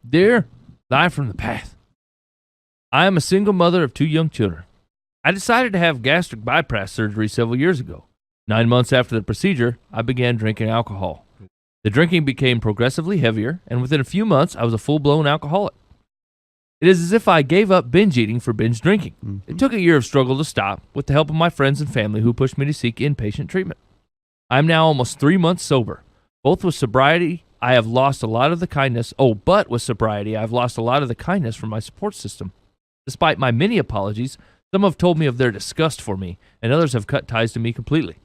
Dear Live from the Path, I am a single mother of 2 young children. I decided to have gastric bypass surgery several years ago. 9 months after the procedure, I began drinking alcohol. The drinking became progressively heavier, and within a few months, I was a full-blown alcoholic. It is as if I gave up binge eating for binge drinking. It took a year of struggle to stop, with the help of my friends and family who pushed me to seek inpatient treatment. I am now almost 3 months sober. Both with sobriety, I have lost a lot of the kindness. But with sobriety, I've lost a lot of the kindness from my support system. Despite my many apologies, some have told me of their disgust for me, and others have cut ties to me completely.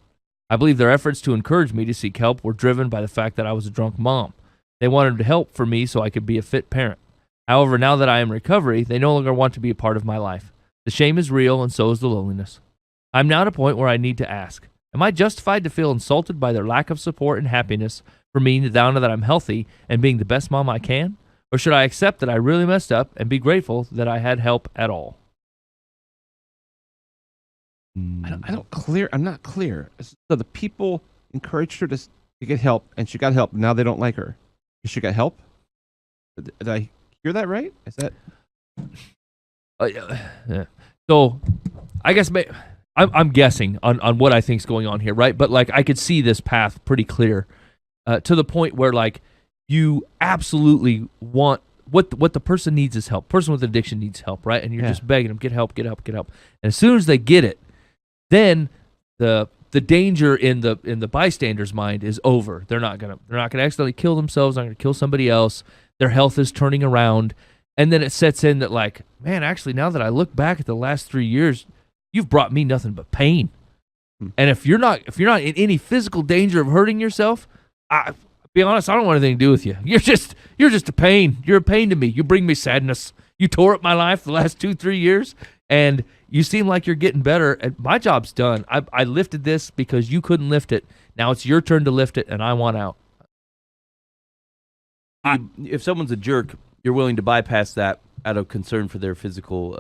I believe their efforts to encourage me to seek help were driven by the fact that I was a drunk mom. They wanted to help for me so I could be a fit parent. However, now that I am in recovery, they no longer want to be a part of my life. The shame is real, and so is the loneliness. I'm now at a point where I need to ask, am I justified to feel insulted by their lack of support and happiness for me now that I'm healthy and being the best mom I can? Or should I accept that I really messed up and be grateful that I had help at all? I'm not clear. So the people encouraged her to get help, and she got help. Now they don't like her. She got help? Did I hear that right? Is that... Yeah. So, I guess I'm guessing on what I think's going on here, right? But like I could see this path pretty clear to the point where like you absolutely want what the person needs is help. Person with addiction needs help, right? And you're just begging them, get help. And as soon as they get it, then the danger in the bystander's mind is over. They're not gonna accidentally kill themselves. They're gonna kill somebody else. Their health is turning around, and then it sets in that like, man, actually, now that I look back at the last 3 years, you've brought me nothing but pain. And if you're not in any physical danger of hurting yourself, I'll be honest, I don't want anything to do with you. You're just a pain. You're a pain to me. You bring me sadness. You tore up my life the last 2-3 years, and you seem like you're getting better. And my job's done. I lifted this because you couldn't lift it. Now it's your turn to lift it, and I want out. If someone's a jerk, you're willing to bypass that out of concern for their physical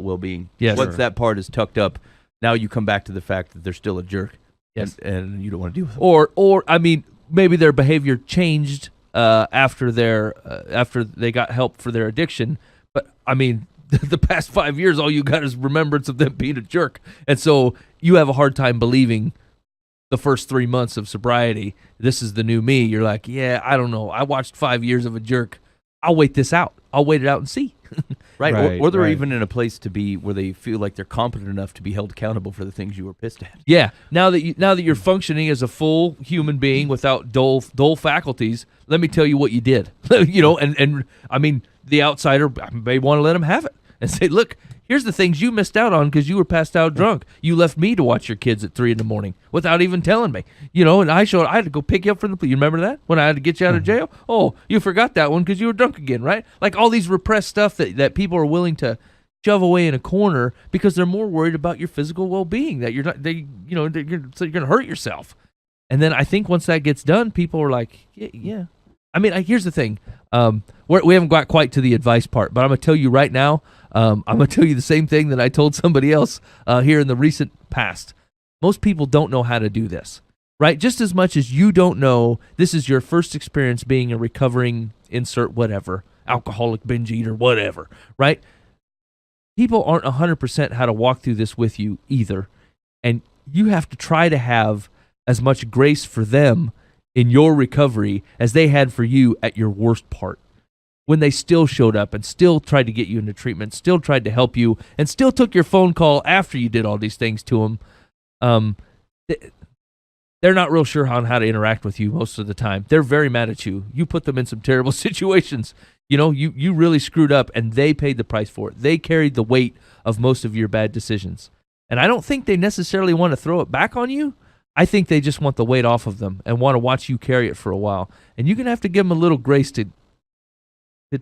well-being. Yes. Once that part is tucked up, now you come back to the fact that they're still a jerk. Yes. And you don't want to deal with them. Or I mean, maybe their behavior changed after they got help for their addiction. But I mean, the past 5 years, all you got is remembrance of them being a jerk, and so you have a hard time believing the first 3 months of sobriety, this is the new me. You're like, yeah, I don't know. I watched 5 years of a jerk. I'll wait this out. I'll wait it out and see. Right. Or they're even in a place to be where they feel like they're competent enough to be held accountable for the things you were pissed at. Yeah. Now that you're functioning as a full human being without dull faculties, let me tell you what you did. And I mean, the outsider may want to let them have it and say, look, here's the things you missed out on because you were passed out drunk. You left me to watch your kids at 3 a.m. without even telling me. And I had to go pick you up from the police. You remember that? When I had to get you out of jail? Oh, you forgot that one because you were drunk again, right? Like all these repressed stuff that people are willing to shove away in a corner because they're more worried about your physical well-being, that you're not, you're going to hurt yourself. And then I think once that gets done, people are like, yeah. I mean, here's the thing. We haven't got quite to the advice part, but I'm going to tell you right now, I'm going to tell you the same thing that I told somebody else here in the recent past. Most people don't know how to do this, right? Just as much as you don't know, this is your first experience being a recovering insert whatever, alcoholic, binge eater, whatever, right? People aren't 100% how to walk through this with you either. And you have to try to have as much grace for them in your recovery as they had for you at your worst part. When they still showed up and still tried to get you into treatment, still tried to help you, and still took your phone call after you did all these things to them, they're not real sure on how to interact with you most of the time. They're very mad at you. You put them in some terrible situations. You really screwed up, and they paid the price for it. They carried the weight of most of your bad decisions. And I don't think they necessarily want to throw it back on you. I think they just want the weight off of them and want to watch you carry it for a while. And you're going to have to give them a little grace to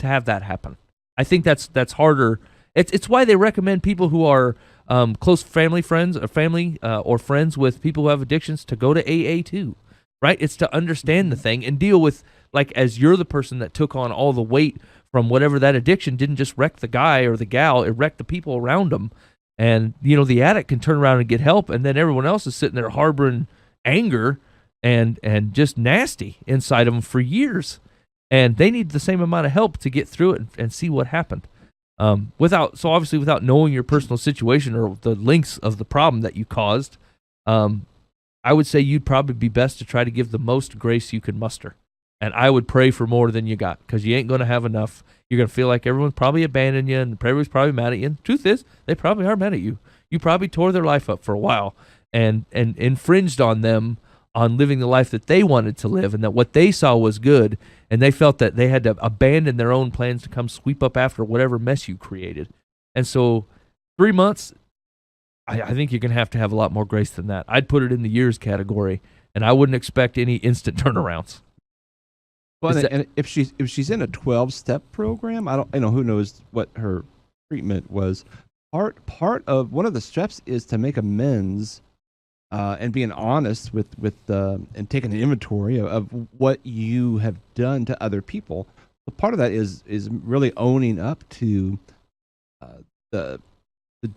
have that happen. I think that's harder. It's why they recommend people who are close family friends or friends with people who have addictions to go to AA too, right? It's to understand the thing and deal with, like, as you're the person that took on all the weight from whatever that addiction didn't just wreck the guy or the gal, it wrecked the people around them. And, the addict can turn around and get help, and then everyone else is sitting there harboring anger and just nasty inside of them for years. and they need the same amount of help to get through it and see what happened. Obviously without knowing your personal situation or the lengths of the problem that you caused, I would say you'd probably be best to try to give the most grace you can muster. And I would pray for more than you got, because you ain't going to have enough. You're going to feel like everyone's probably abandoned you, and everybody's probably mad at you. And the truth is, they probably are mad at you. You probably tore their life up for a while and infringed on them on living the life that they wanted to live, and that what they saw was good, and they felt that they had to abandon their own plans to come sweep up after whatever mess you created. And so 3 months, I think you're going to have a lot more grace than that. I'd put it in the years category, and I wouldn't expect any instant turnarounds. Well, and if she's in a 12-step program, who knows what her treatment was. Part of one of the steps is to make amends, and being honest with and taking an inventory of what you have done to other people. So part of that is really owning up to the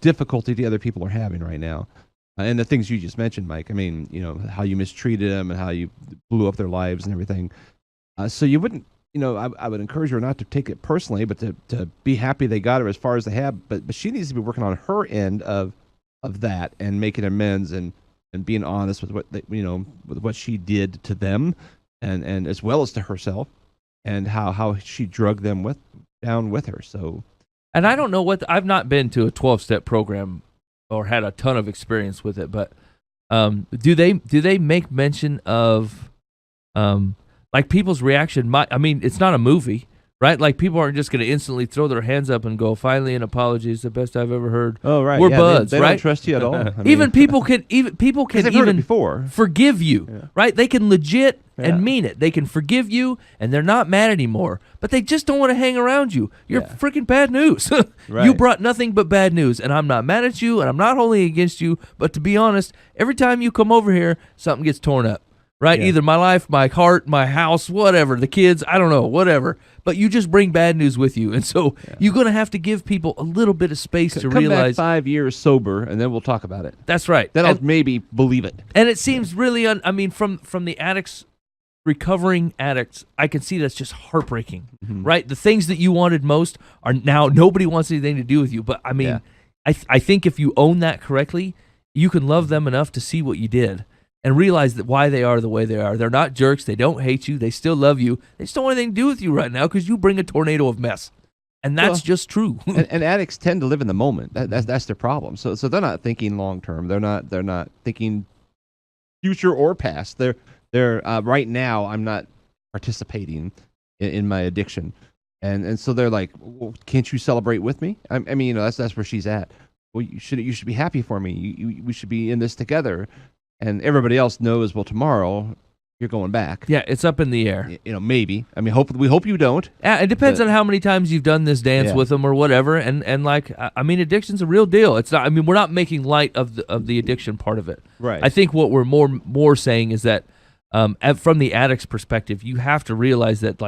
difficulty the other people are having right now, and the things you just mentioned, Mike. I mean, how you mistreated them and how you blew up their lives and everything. So you wouldn't, I would encourage her not to take it personally, but to be happy they got her as far as they have. But she needs to be working on her end of that and making amends and being honest with what with what she did to them, and as well as to herself, and how she drug them down with her. So, and I don't know I've not been to a 12-step program or had a ton of experience with it, but do they make mention of like people's reaction? It's not a movie, right? Like, people aren't just going to instantly throw their hands up and go, "Finally, an apology is the best I've ever heard." Oh, right. We're buds, they right? don't trust you at all. Even people can heard it before. forgive you, right? They can legit and mean it. They can forgive you, and they're not mad anymore. But they just don't want to hang around you. You're freaking bad news. Right. You brought nothing but bad news, and I'm not mad at you, and I'm not holding against you. But to be honest, every time you come over here, something gets torn up. Right? Yeah. Either my life, my heart, my house, whatever, the kids, I don't know, whatever. But you just bring bad news with you. And so you're going to have to give people a little bit of space to realize. Come back 5 years sober, and then we'll talk about it. That's right. Then I'll maybe believe it. And it seems really, from the addicts, recovering addicts, I can see that's just heartbreaking, right? The things that you wanted most are now, nobody wants anything to do with you. But I think if you own that correctly, you can love them enough to see what you did and realize that why they are the way they are. They're not jerks. They don't hate you. They still love you. They just don't want anything to do with you right now because you bring a tornado of mess. And that's just true. and addicts tend to live in the moment. That's their problem. So they're not thinking long term. They're not thinking future or past. They're right now. I'm not participating in my addiction, and so they're like, well, can't you celebrate with me? I mean, that's where she's at. Well, you should be happy for me. We should be in this together. And everybody else knows, well, tomorrow you're going back. Yeah, it's up in the air. Maybe. I mean, we hope you don't. It depends on how many times you've done this dance with them or whatever. And addiction's a real deal. It's not. We're not making light of the addiction part of it. Right. I think what we're more saying is that from the addict's perspective, you have to realize that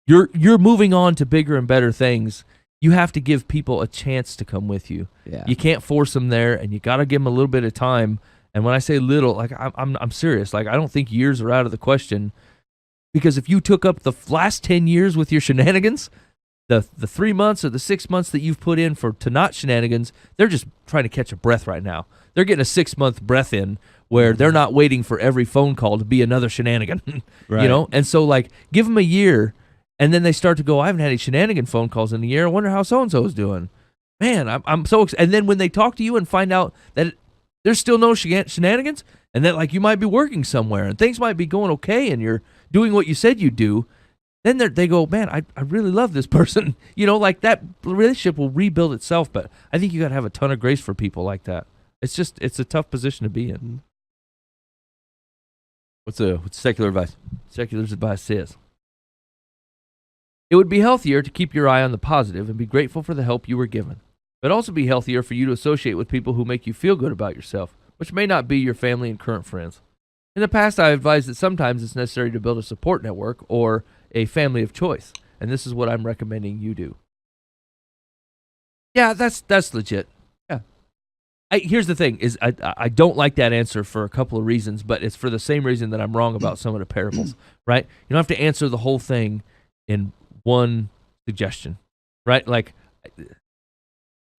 you're moving on to bigger and better things. You have to give people a chance to come with you. Yeah. You can't force them there, and you got to give them a little bit of time. And when I say little, I'm serious. I don't think years are out of the question, because if you took up the last 10 years with your shenanigans, the 3 months or the 6 months that you've put in to not shenanigans, they're just trying to catch a breath right now. They're getting a 6-month breath in where they're not waiting for every phone call to be another shenanigan, right. And so give them a year, and then they start to go, I haven't had any shenanigan phone calls in a year. I wonder how so-and-so is doing. Man, I'm so excited. And then when they talk to you and find out that there's still no shenanigans, and that you might be working somewhere and things might be going okay and you're doing what you said you'd do, then they go, man, I really love this person. That relationship will rebuild itself. But I think you got to have a ton of grace for people like that. It's a tough position to be in. What's secular advice? Secular advice says, it would be healthier to keep your eye on the positive and be grateful for the help you were given. But also be healthier for you to associate with people who make you feel good about yourself, which may not be your family and current friends. In the past, I advised that sometimes it's necessary to build a support network or a family of choice, and this is what I'm recommending you do. Yeah, that's legit. Yeah. Here's the thing: is I don't like that answer for a couple of reasons, but it's for the same reason that I'm wrong about some of the parables. Right? You don't have to answer the whole thing in one suggestion, right? Like,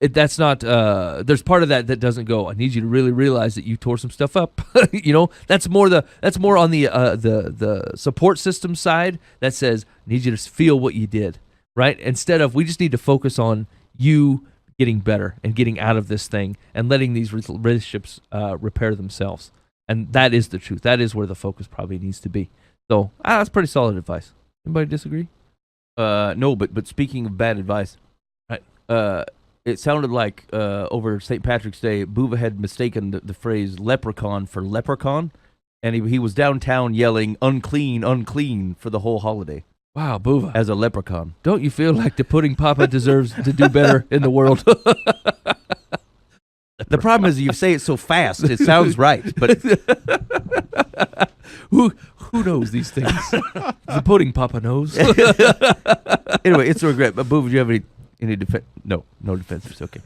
that's not. There's part of that doesn't go. I need you to really realize that you tore some stuff up. That's more on the support system side that says, I need you to feel what you did, right? Instead of, we just need to focus on you getting better and getting out of this thing and letting these relationships repair themselves. And that is the truth. That is where the focus probably needs to be. So that's pretty solid advice. Anybody disagree? No, but speaking of bad advice, Right. It sounded like over St. Patrick's Day, Buva had mistaken the phrase leprechaun for leprechaun, and he was downtown yelling "unclean, unclean" for the whole holiday Wow, Buva. as a leprechaun. Don't you feel like the pudding papa deserves to do better in the world? The problem is you say it so fast, it sounds right, but Who knows these things? The pudding papa knows. anyway, it's a regret. But Buva, do you have any defense? No defense. It's okay.